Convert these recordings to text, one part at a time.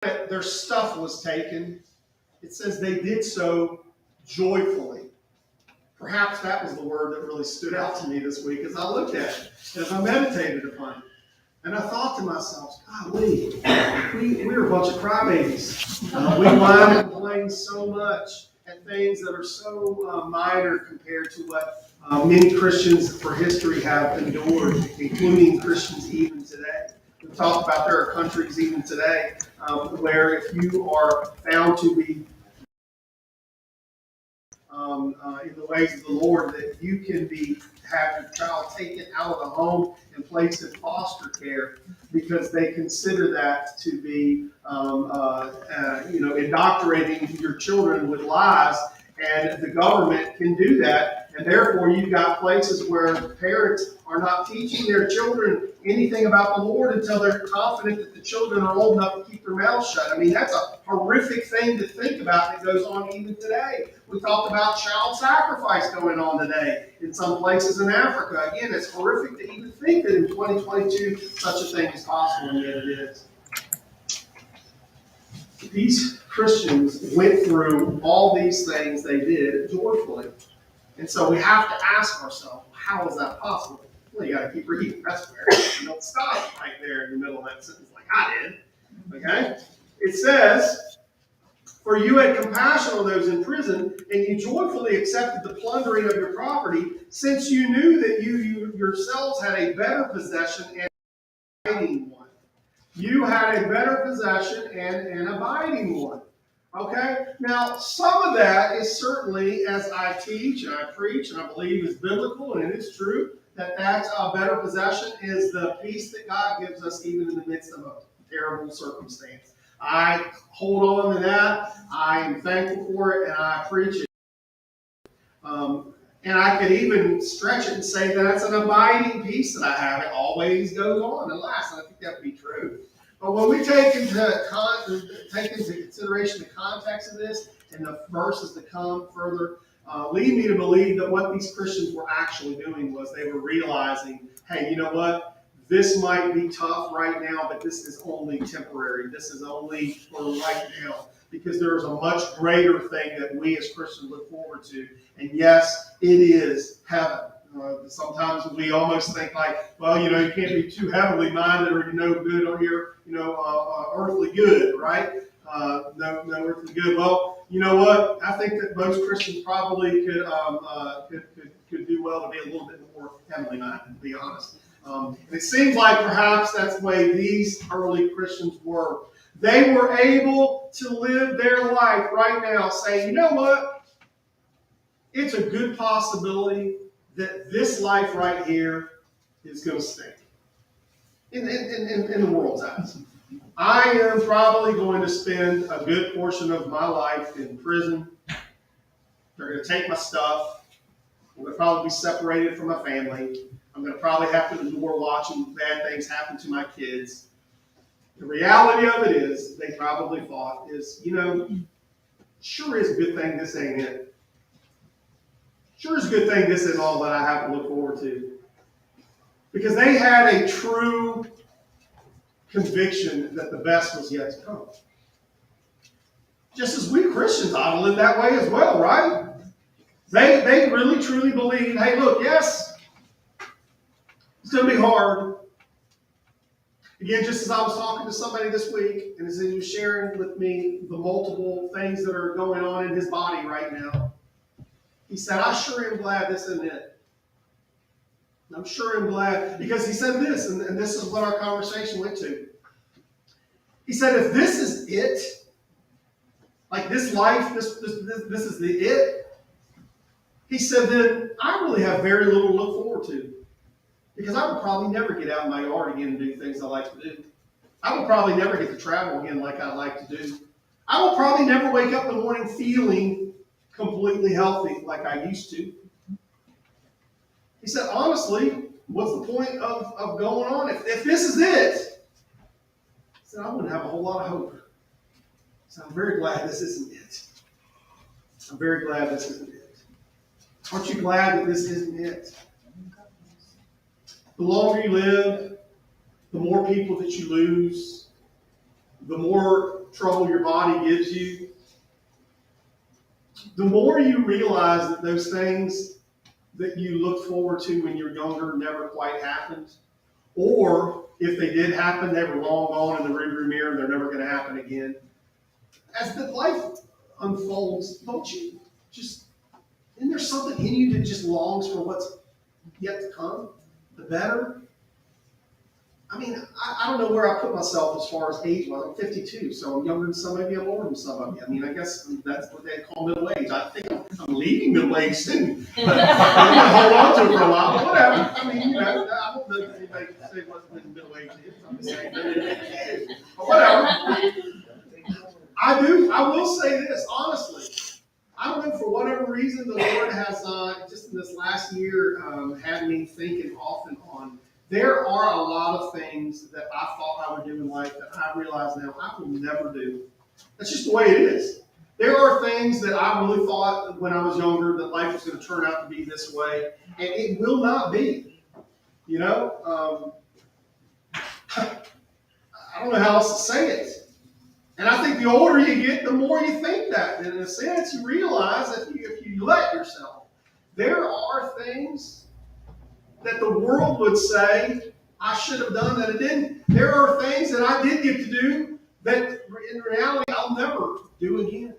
their stuff was taken, it says they did so joyfully. Perhaps that was the word that really stood out to me this week as I looked at it, as I meditated upon it. And I thought to myself, golly, we're a bunch of crybabies. We whine and complain so much at things that are so minor compared to what many Christians for history have endured, including Christians even today. We've talked about there are countries even today where if you are found to be in the ways of the Lord, that you can have your child taken out of the home and placed in foster care because they consider that to be, indoctrinating your children with lies, and the government can do that, and therefore you've got places where parents are not teaching their children anything about the Lord until they're confident that the children are old enough to keep their mouths shut. I mean, that's a horrific thing to think about that goes on even today. We talked about child sacrifice going on today in some places in Africa. Again, it's horrific to even think that in 2022 such a thing is possible, and yet it is. These Christians went through all these things they did joyfully. And so we have to ask ourselves, how is that possible? Well, you got to keep reading. That's fair. You don't stop right there in the middle of that sentence like I did. Okay? It says, for you had compassion on those in prison, and you joyfully accepted the plundering of your property, since you knew that you yourselves had a better possession and an abiding one. You had a better possession and an abiding one. Okay? Now, some of that is certainly, as I teach and I preach and I believe is biblical, and it is true, that a better possession is the peace that God gives us even in the midst of a terrible circumstance. I hold on to that. I am thankful for it, and I preach it. And I could even stretch it and say that that's an abiding peace that I have. It always goes on and lasts, and I think that would be true. But when we take into consideration the context of this and the verses that come further, lead me to believe that what these Christians were actually doing was they were realizing, hey, you know what? This might be tough right now, but this is only temporary. This is only for right now, because there is a much greater thing that we as Christians look forward to. And yes, it is heaven. Sometimes we almost think like, well, you can't be too heavenly minded, or good on your, earthly good, right? No earthly good. Well, you know what? I think that most Christians probably could do well to be a little bit more heavenly minded, to be honest. And it seems like perhaps that's the way these early Christians were. They were able to live their life right now saying, you know what? It's a good possibility that this life right here is going to stink in the world's eyes. I am probably going to spend a good portion of my life in prison. They're going to take my stuff. I'm going to probably be separated from my family. I'm going to probably have to endure watching bad things happen to my kids. The reality of it is, they probably thought is, sure is a good thing this ain't it. Sure is a good thing this isn't all that I have to look forward to. Because they had a true conviction that the best was yet to come. Just as we Christians ought to live that way as well, right? They really truly believe, hey, look, yes, it's going to be hard. Again, just as I was talking to somebody this week, and as he was sharing with me the multiple things that are going on in his body right now, he said, I sure am glad this isn't it. I'm sure I'm glad, because he said this, and this is what our conversation went to. He said, if this is it, like this life, this is the it, he said, then I really have very little to look forward to. Because I would probably never get out in my yard again and do things I like to do. I would probably never get to travel again like I like to do. I will probably never wake up in the morning feeling completely healthy like I used to. He said, honestly, what's the point of going on? If this is it, he said, I wouldn't have a whole lot of hope. So I'm very glad this isn't it. I'm very glad this isn't it. Aren't you glad that this isn't it? The longer you live, the more people that you lose, the more trouble your body gives you, the more you realize that those things that you look forward to when you're younger never quite happened, or if they did happen, they were long gone in the rearview mirror and they're never going to happen again. As the life unfolds, don't you just, isn't there something in you that just longs for what's yet to come, the better? I mean, I don't know where I put myself as far as age-wise. I'm 52, so I'm younger than some of you, I'm older than some of you. I mean, I guess that's what they call middle age. I think I'm leaving middle age soon. But I'm going to hold on to it for a while, but whatever. I mean, I don't know if anybody can say what middle age is. I'm just saying middle age is. But whatever. I will say this, honestly. I don't know, for whatever reason, the Lord has, just in this last year, had me thinking often on, there are a lot of things that I thought I would do in life that I realize now I will never do. That's just the way it is. There are things that I really thought when I was younger that life was going to turn out to be this way, and it will not be. You know? I don't know how else to say it. And I think the older you get, the more you think that. And in a sense, you realize that if you let yourself, there are things that the world would say, I should have done that it didn't. There are things that I did get to do that in reality I'll never do again.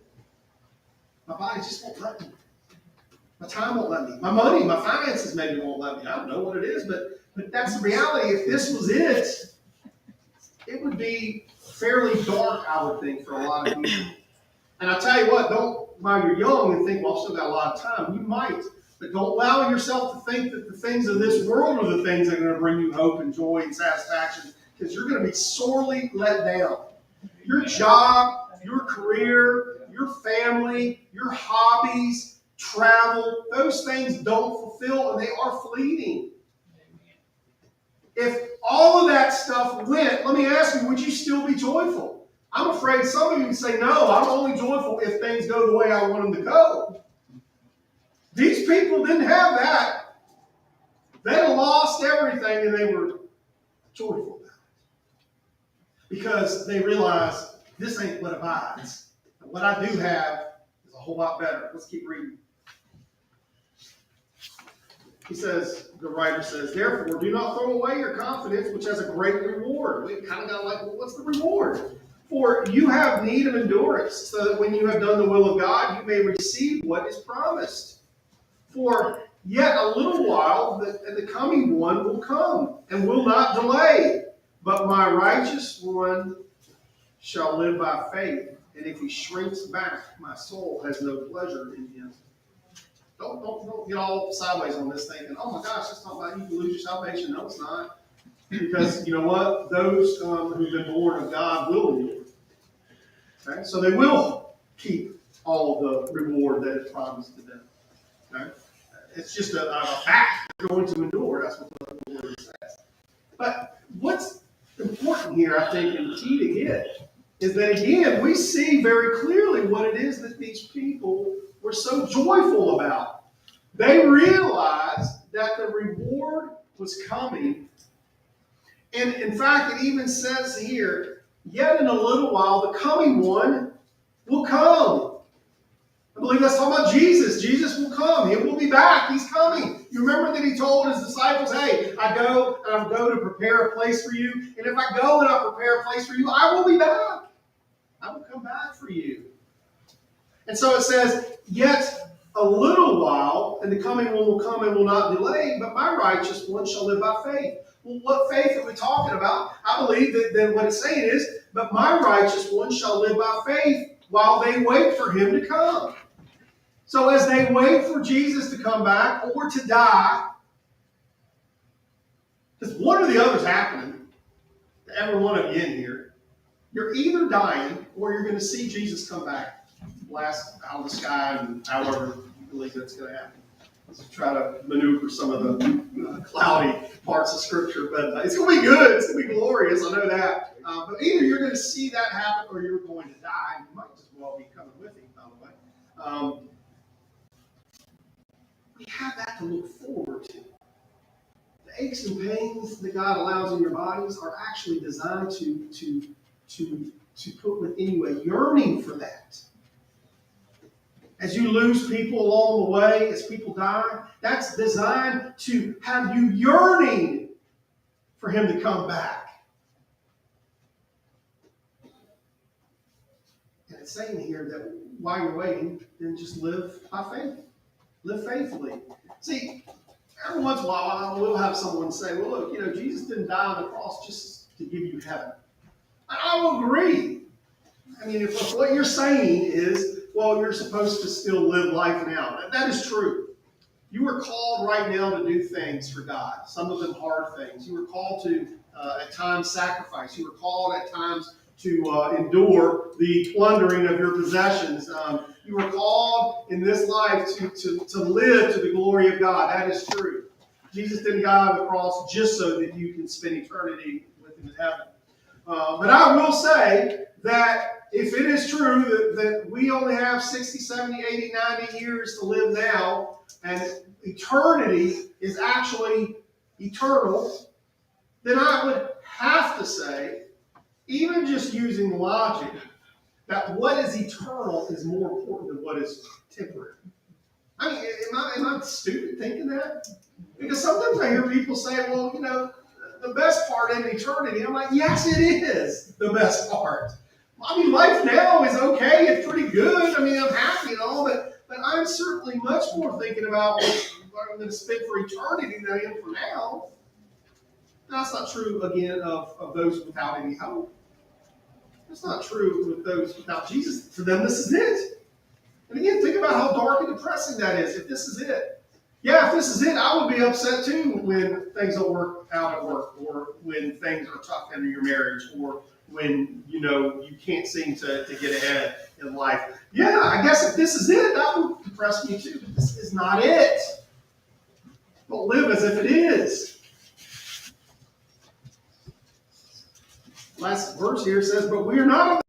My body just won't let me. My time won't let me. My money, my finances maybe won't let me. I don't know what it is, but that's the reality. If this was it, it would be fairly dark, I would think, for a lot of people. And I tell you what, don't, while you're young and think, well, I've still got a lot of time, you might. But don't allow yourself to think that the things of this world are the things that are going to bring you hope and joy and satisfaction, because you're going to be sorely let down. Your job, your career, your family, your hobbies, travel, those things don't fulfill, and they are fleeting. If all of that stuff went, let me ask you, would you still be joyful? I'm afraid some of you would say, no, I'm only joyful if things go the way I want them to go. These people didn't have that. They had lost everything and they were joyful about it. Because they realized this ain't what abides. And what I do have is a whole lot better. Let's keep reading. He says, the writer says, therefore, do not throw away your confidence, which has a great reward. We kind of got like, well, what's the reward? For you have need of endurance, so that when you have done the will of God, you may receive what is promised. For yet a little while, the coming one will come, and will not delay. But my righteous one shall live by faith, and if he shrinks back, my soul has no pleasure in him. Don't get all sideways on this thinking, oh my gosh, it's not about you can lose your salvation. No, it's not. Because you know what? Those who've been born of God will endure. Okay? So they will keep all of the reward that is promised to them. Okay? It's just a fact they're going to endure. That's what the word says. But what's important here, I think, and key to get, is that again, we see very clearly what it is that these people were so joyful about. They realized that the reward was coming. And in fact, it even says here, yet in a little while, the coming one will come. I believe that's talking about Jesus. Jesus will come. He will be back. He's coming. You remember that he told his disciples, hey, I go to prepare a place for you. And if I go and I prepare a place for you, I will be back. I will come back for you. And so it says, yet a little while, and the coming one will come and will not delay, but my righteous one shall live by faith. Well, what faith are we talking about? I believe that what it's saying is, but my righteous one shall live by faith while they wait for him to come. So as they wait for Jesus to come back or to die, because one or the other is happening to every one of you in here, you're either dying or you're going to see Jesus come back, blast out of the sky, and however you believe that's going to happen. Let's try to maneuver some of the cloudy parts of Scripture, but it's going to be good. It's going to be glorious. I know that. But either you're going to see that happen or you're going to die. You might as well be coming with him, by the way. We have that to look forward to. The aches and pains that God allows in your bodies are actually designed to to put within you a yearning for that. As you lose people along the way, as people die, that's designed to have you yearning for him to come back. And it's saying here that while you're waiting, then just live by faith. Live faithfully. See, every once in a while, we'll have someone say, well, look, Jesus didn't die on the cross just to give you heaven. And I will agree. I mean, if what you're saying is, well, you're supposed to still live life now. That is true. You were called right now to do things for God, some of them hard things. You were called to, at times, sacrifice. You were called at times to endure the plundering of your possessions. You were called in this life to live to the glory of God. That is true. Jesus didn't die on the cross just so that you can spend eternity with him in heaven. But I will say that if it is true that we only have 60, 70, 80, 90 years to live now, and eternity is actually eternal, then I would have to say, even just using logic, that what is eternal is more important than what is temporary. I mean, am I stupid thinking that? Because sometimes I hear people say, well, the best part in eternity. I'm like, yes, it is the best part. I mean, life now is okay. It's pretty good. I mean, I'm happy and all, but I'm certainly much more thinking about what I'm going to spend for eternity than I am for now. That's not true, again, of those without any hope. That's not true with those without Jesus. For them, this is it. And again, think about how dark and depressing that is, if this is it. Yeah, if this is it, I would be upset too when things don't work out at work, or when things are tough in your marriage, or when you can't seem to get ahead in life. Yeah, I guess if this is it, that would depress me too. But this is not it. Don't live as if it is. Last verse here says, but we are not of